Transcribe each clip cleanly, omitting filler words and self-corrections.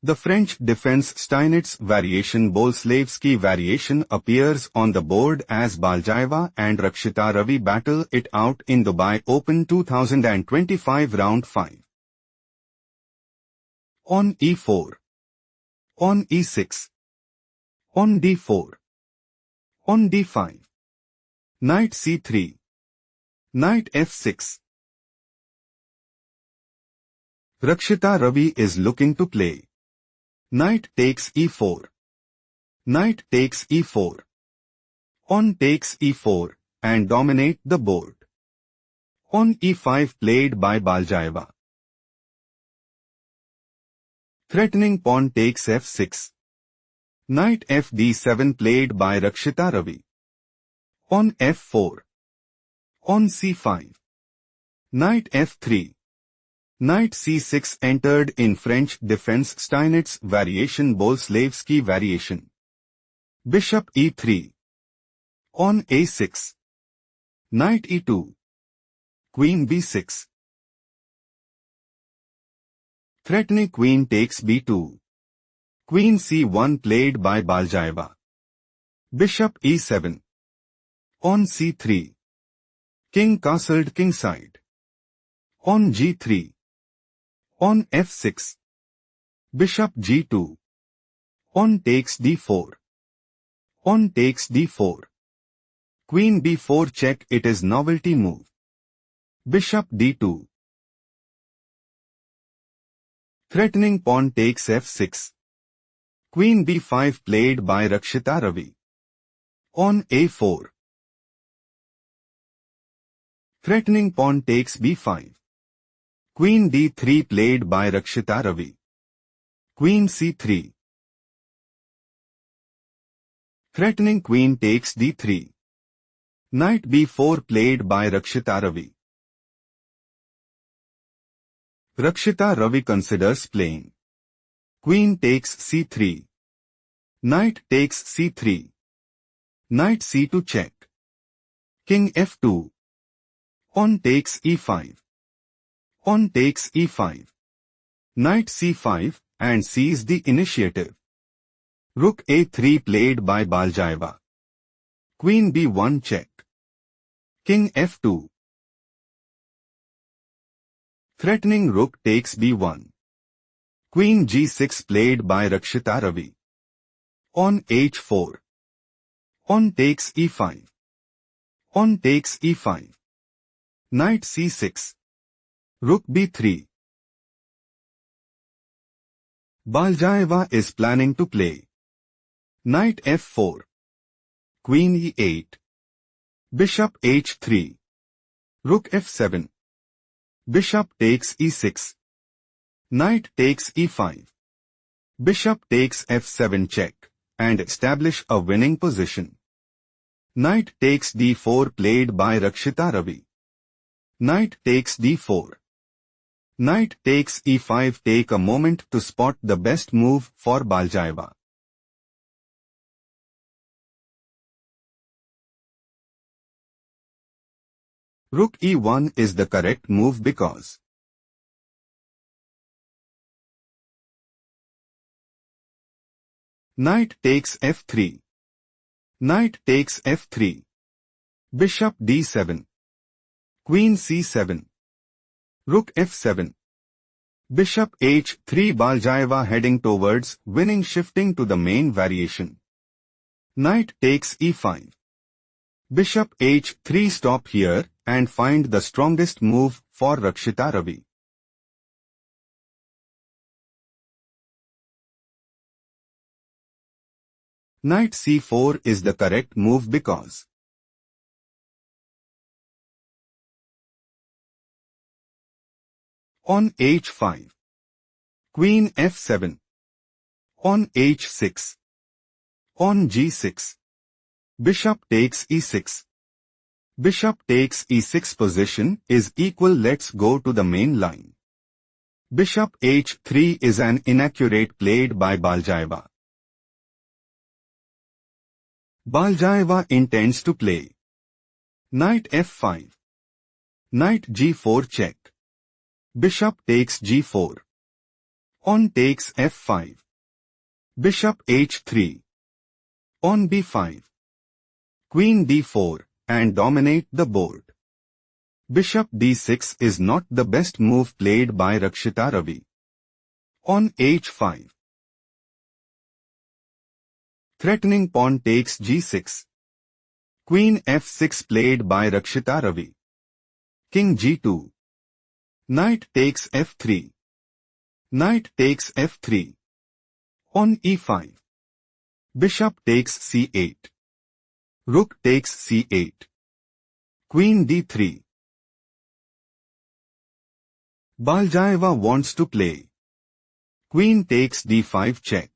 The French defense Steinitz variation Boleslavsky variation appears on the board as Balajayeva and Rakshitta Ravi battle it out in Dubai Open 2025 Round 5. On e4. On e6. On d4. On d5. Knight c3. Knight f6. Rakshitta Ravi is looking to play. Knight takes e4. Knight takes e4. On takes e4 and dominate the board. On e5 played by Balajayeva. Threatening pawn takes f6. Knight fd7 played by Rakshitta Ravi. On f4. On c5. Knight f3. Knight c6 entered in French defense Steinitz variation Boleslavsky variation. Bishop e3. On a6. Knight e2. Queen b6. Threatening queen takes b2. Queen c1 played by Balajayeva. Bishop e7. On c3. King castled kingside. On g3. On f6. Bishop g2. On takes d4. On takes d4. Queen b4 check, it is novelty move. Bishop d2. Threatening pawn takes f6. Queen b5 played by Rakshitta Ravi. On a4. Threatening pawn takes b5. Queen d3 played by Rakshitta Ravi. Queen c3. Threatening queen takes d3. Knight b4 played by Rakshitta Ravi. Rakshitta Ravi considers playing. Queen takes c3. Knight takes c3. Knight c2 check. King f2. On takes e5. On takes e5. Knight c5 and seize the initiative. Rook a3 played by Balajayeva. Queen b1 check. King f2. Threatening rook takes b1. Queen g6 played by Rakshitta Ravi. On h4. On takes e5. On takes e5. Knight c6. Rook b3. Balajayeva is planning to play. Knight f4. Queen e8. Bishop h3. Rook f7. Bishop takes e6. Knight takes e5. Bishop takes f7 check, and establish a winning position. Knight takes d4 played by Rakshitta Ravi. Knight takes d4. Knight takes e5. Take a moment to spot the best move for Balajayeva. Rook e1 is the correct move because Knight takes f3. Knight takes f3. Bishop d7. Queen c7. Rook f7. Bishop h3. Balajayeva heading towards winning, shifting to the main variation. Knight takes e5. Bishop h3. Stop here and find the strongest move for Rakshitta Ravi. Knight c4 is the correct move because on h5. Queen f7. On h6. On g6. Bishop takes e6. Bishop takes e6 position is equal. Let's go to the main line. Bishop h3 is an inaccurate played by Balajayeva. Balajayeva intends to play Knight f5. Knight g4 check. Bishop takes g4. On takes f5. Bishop h3. On b5. Queen d4, and dominate the board. Bishop d6 is not the best move played by Rakshitta Ravi. On h5. Threatening pawn takes g6. Queen f6 played by Rakshitta Ravi. King g2. Knight takes f3. Knight takes f3. On e5. Bishop takes c8. Rook takes c8. Queen d3. Balajayeva wants to play. Queen takes d5 check.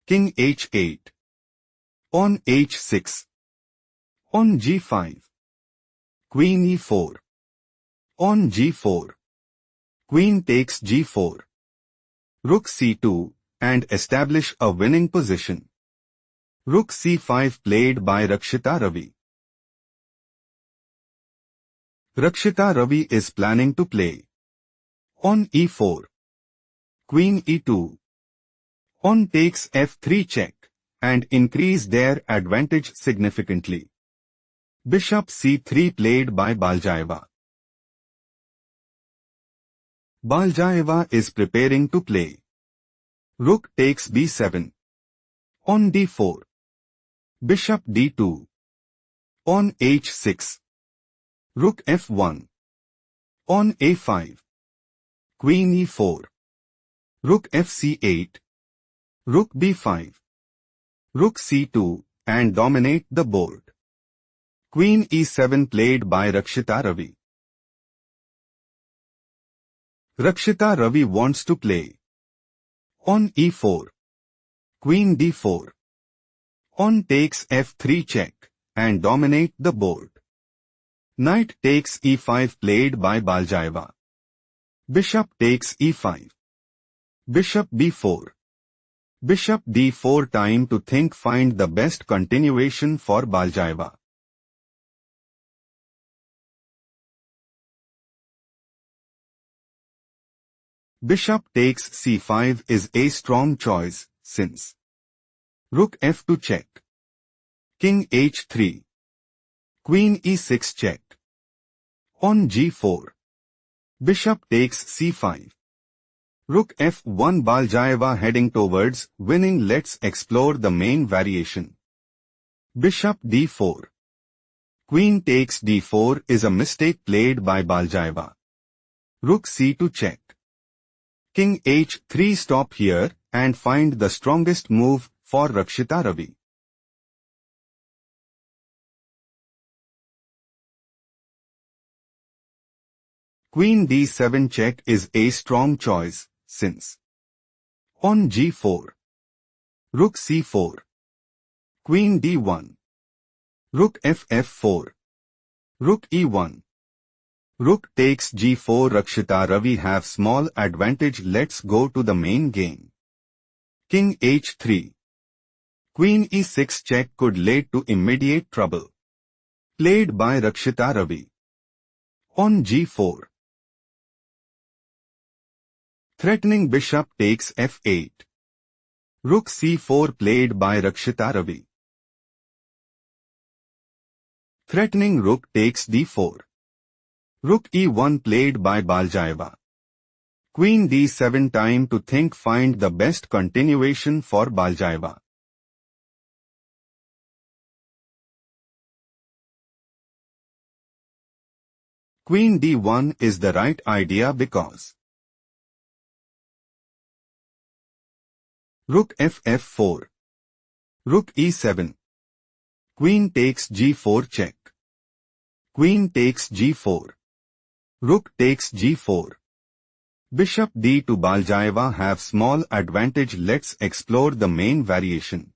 King h8. On h6. On g5. Queen e4. On g4. Queen takes g4. Rook c2, and establish a winning position. Rook c5 played by Rakshitta Ravi. Rakshitta Ravi is planning to play. On e4. Queen e2. On takes f3 check, and increase their advantage significantly. Bishop c3 played by Balajayeva. Balajayeva is preparing to play. Rook takes b7. On d4. Bishop d2. On h6. Rook f1. On a5. Queen e4. Rook fc8. Rook b5. Rook c2, and dominate the board. Queen e7 played by Rakshitta Ravi. Rakshitta Ravi wants to play. On e4. Queen d4. On takes f3 check, and dominate the board. Knight takes e5 played by Balajayeva. Bishop takes e5. Bishop b4. Bishop d4. Time to think, find the best continuation for Balajayeva. Bishop takes c5 is a strong choice, since Rook f2 check. King h3. Queen e6 check. On g4. Bishop takes c5. Rook f1. Balajayeva heading towards winning. Let's explore the main variation. Bishop d4. Queen takes d4 is a mistake played by Balajayeva. Rook c2 check. King h3. Stop here and find the strongest move for Rakshitta Ravi. Queen d7 check is a strong choice, since on g4. Rook c4. Queen d1. Rook ff4. Rook e1. Rook takes g4. Rakshitta Ravi have small advantage. Let's go to the main game. King h3. Queen e6 check could lead to immediate trouble. Played by Rakshitta Ravi. On g4. Threatening bishop takes f8. Rook c4 played by Rakshitta Ravi. Threatening rook takes d4. Rook e1 played by Balajayeva. Queen d7. Time to think, find the best continuation for Balajayeva. Queen d1 is the right idea because Rook ff4. Rook e7. Queen takes g4 check. Queen takes g4. Rook takes g4. Bishop d to Balajayeva have small advantage. Let's explore the main variation.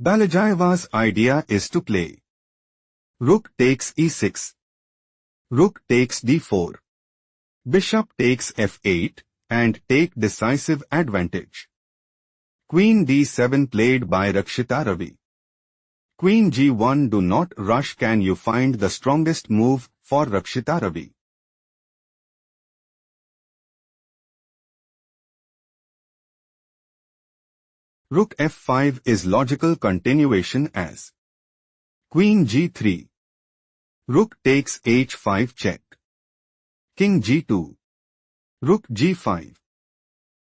Balajayeva's idea is to play Rook takes e6. Rook takes d4. Bishop takes f8 and take decisive advantage. Queen d7 played by Rakshitta Ravi. Queen g1. Do not rush. Can you find the strongest move for Rakshitta Ravi? Rook f5 is logical continuation as Queen g3. Rook takes h5 check. King g2. Rook g5.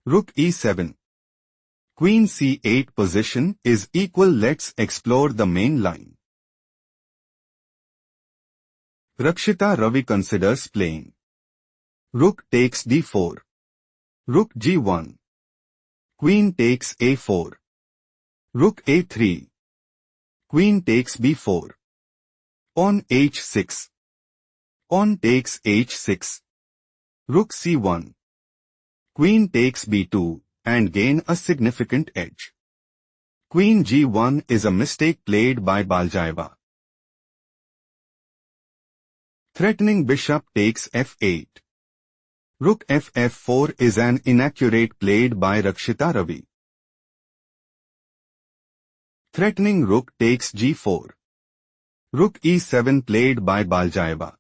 Rook e7. Queen c8 position is equal. Let's explore the main line. Rakshitta Ravi considers playing Rook takes d4. Rook g1. Queen takes a4. Rook a3. Queen takes b4. Pawn h6. Pawn takes h6. Rook c1. Queen takes b2 and gain a significant edge. Queen g1 is a mistake played by Balajayeva. Threatening bishop takes f8. Rook f4 is an inaccurate played by Rakshitta Ravi. Threatening rook takes g4. Rook e7 played by Balajayeva.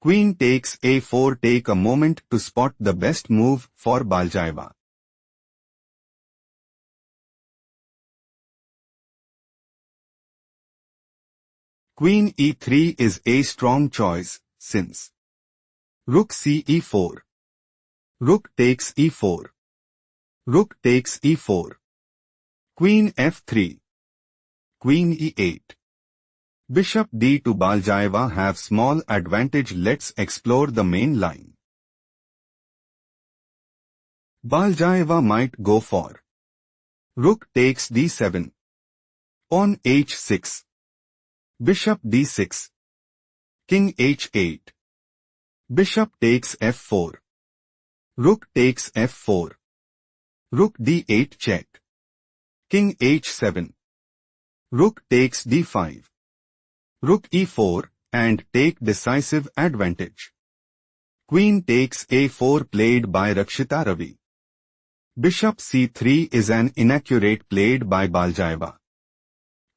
Queen takes a4. Take a moment to spot the best move for Balajayeva. Queen e3 is a strong choice, since Rook ce4. Rook takes e4. Rook takes e4. Queen f3. Queen e8. Bishop d to Balajayeva have small advantage. Let's explore the main line. Balajayeva might go for Rook takes d7. Pawn h6. Bishop d6. King h8. Bishop takes f4. Rook takes f4. Rook d8 check. King h7. Rook takes d5. Rook e4 and take decisive advantage. Queen takes a4 played by Rakshitta Ravi. Bishop c3 is an inaccurate played by Balajayeva.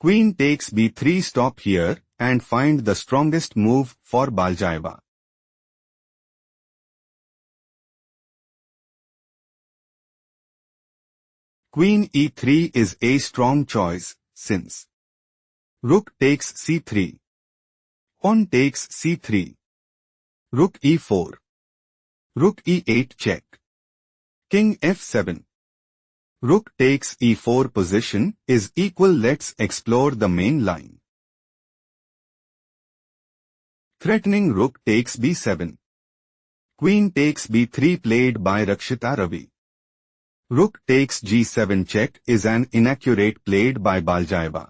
Queen takes b3. Stop here and find the strongest move for Balajayeva. Queen e3 is a strong choice, since Rook takes c3. Pawn takes c3. Rook e4. Rook e8 check. King f7. Rook takes e4 position is equal. Let's explore the main line. Threatening rook takes b7. Queen takes b3 played by Rakshitta Ravi. Rook takes g7 check is an inaccurate played by Balajayeva.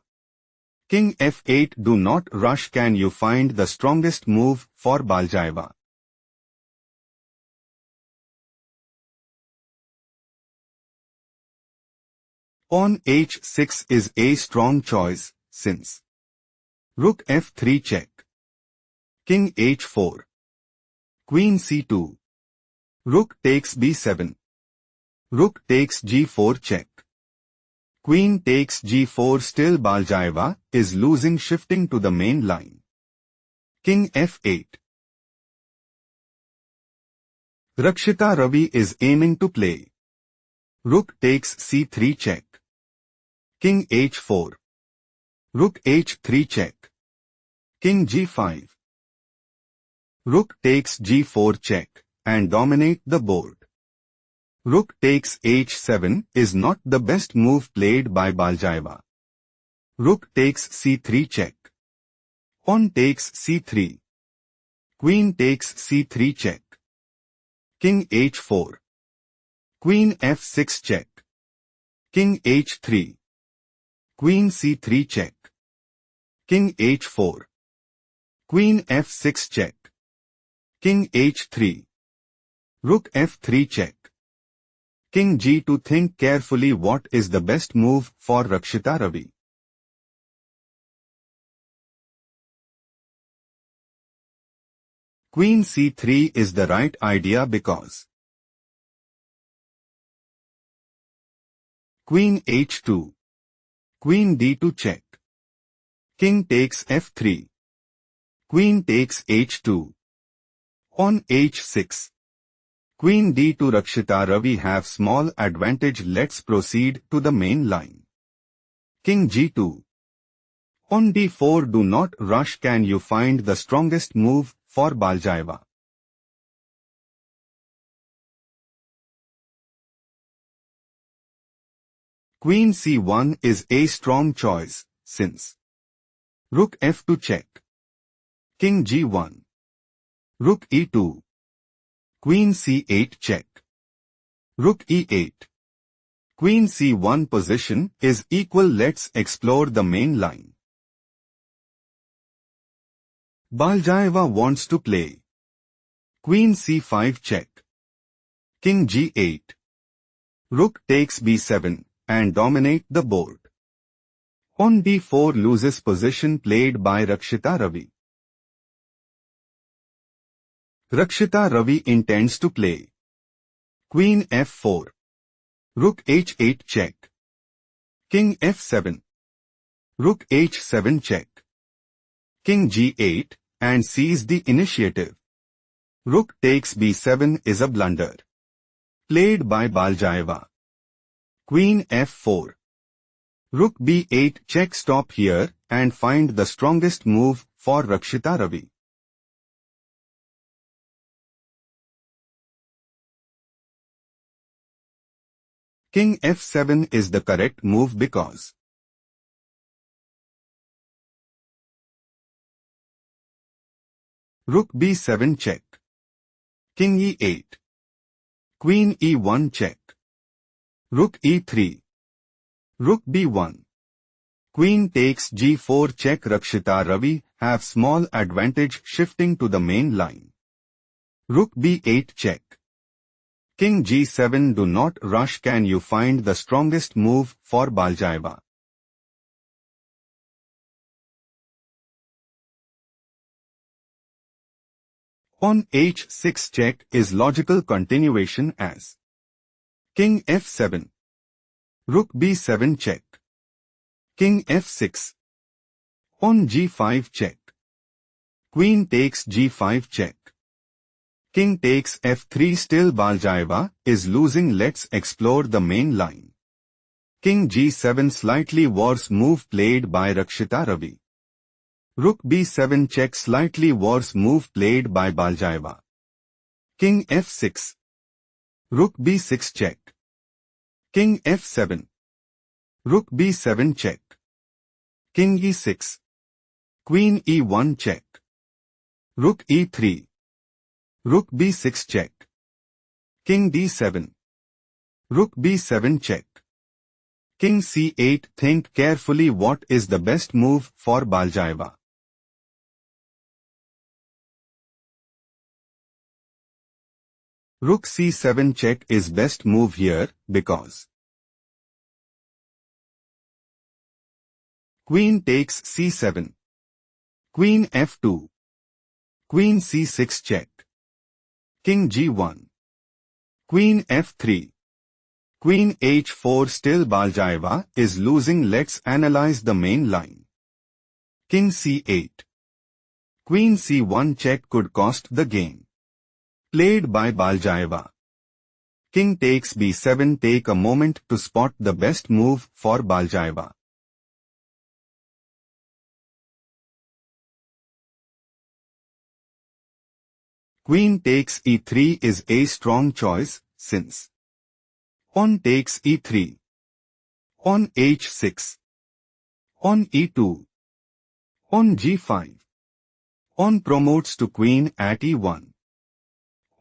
King f8. Do not rush. Can you find the strongest move for Balajayeva? Pawn h6 is a strong choice, since Rook f3 check. King h4. Queen c2. Rook takes b7. Rook takes g4 check. Queen takes g4. Still Balajayeva is losing. Shifting to the main line. King f8. Rakshitta Ravi is aiming to play Rook takes c3 check. King h4. Rook h3 check. King g5. Rook takes g4 check and dominate the board. Rook takes h7 is not the best move played by Balajayeva. Rook takes c3 check. Pawn takes c3. Queen takes c3 check. King h4. Queen f6 check. King h3. Queen c3 check. King h4. Queen f6 check. King h3. Rook f3 check. King g2. Think carefully what is the best move for Rakshitta Ravi. Queen c3 is the right idea because Queen h2. Queen d2 check. King takes f3. Queen takes h2. Pawn h6. Queen d2 Rakshita Ravi have small advantage. Let's proceed to the main line. King g2. On d4 do not rush. Can you find the strongest move for Balajayeva? Queen c1 is a strong choice, since Rook f2 check. King g1. Rook e2. Queen c8 check. Rook e8. Queen c1 position is equal. Let's explore the main line. Balajayeva wants to play Queen c5 check. King g8. Rook takes b7 and dominate the board. On d4 loses position played by Rakshita Ravi. Rakshita Ravi intends to play Queen f4. Rook h8 check. King f7. Rook h7 check. King g8 and seize the initiative. Rook takes b7 is a blunder played by Balajayeva. Queen f4. Rook b8 check. Stop here and find the strongest move for Rakshita Ravi. King f7 is the correct move because Rook b7 check. King e8. Queen e1 check. Rook e3. Rook b1. Queen takes g4 check. Rakshita Ravi have small advantage. Shifting to the main line. Rook b8 check. King g7 do not rush. Can you find the strongest move for Balajayeva? On h6 check is logical continuation as King f7. Rook b7 check. King f6. On g5 check. Queen takes g5 check. King takes f3. Still Balajayeva is losing. Let's explore the main line. King g7 slightly worse move played by Rakshita Ravi. Rook b7 check. Slightly worse move played by Balajayeva. King f6. Rook b6 check. King f7. Rook b7 check. King e6. Queen e1 check. Rook e3. Rook b6 check. King d7. Rook b7 check. King c8. Think carefully what is the best move for Balajayeva. Rook c7 check is best move here because Queen takes c7. Queen f2. Queen c6 check. King g1. Queen f3. Queen h4. Still Balajayeva is losing. Let's analyze the main line. King c8. Queen c1 check could cost the game. Played by Balajayeva. King takes b7. Take a moment to spot the best move for Balajayeva. Queen takes e3 is a strong choice, since Pawn takes e3. On h6. On e2. On g5. On promotes to queen at e1.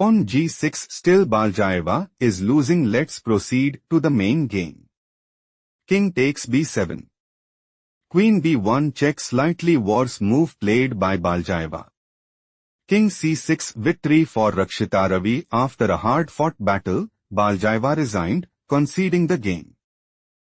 On g6. Still Balajayeva is losing. Let's proceed to the main game. King takes b7. Queen b1 check. Slightly worse move played by Balajayeva. King c6. Victory for Rakshita Ravi. After a hard-fought battle, Balajayeva resigned, conceding the game.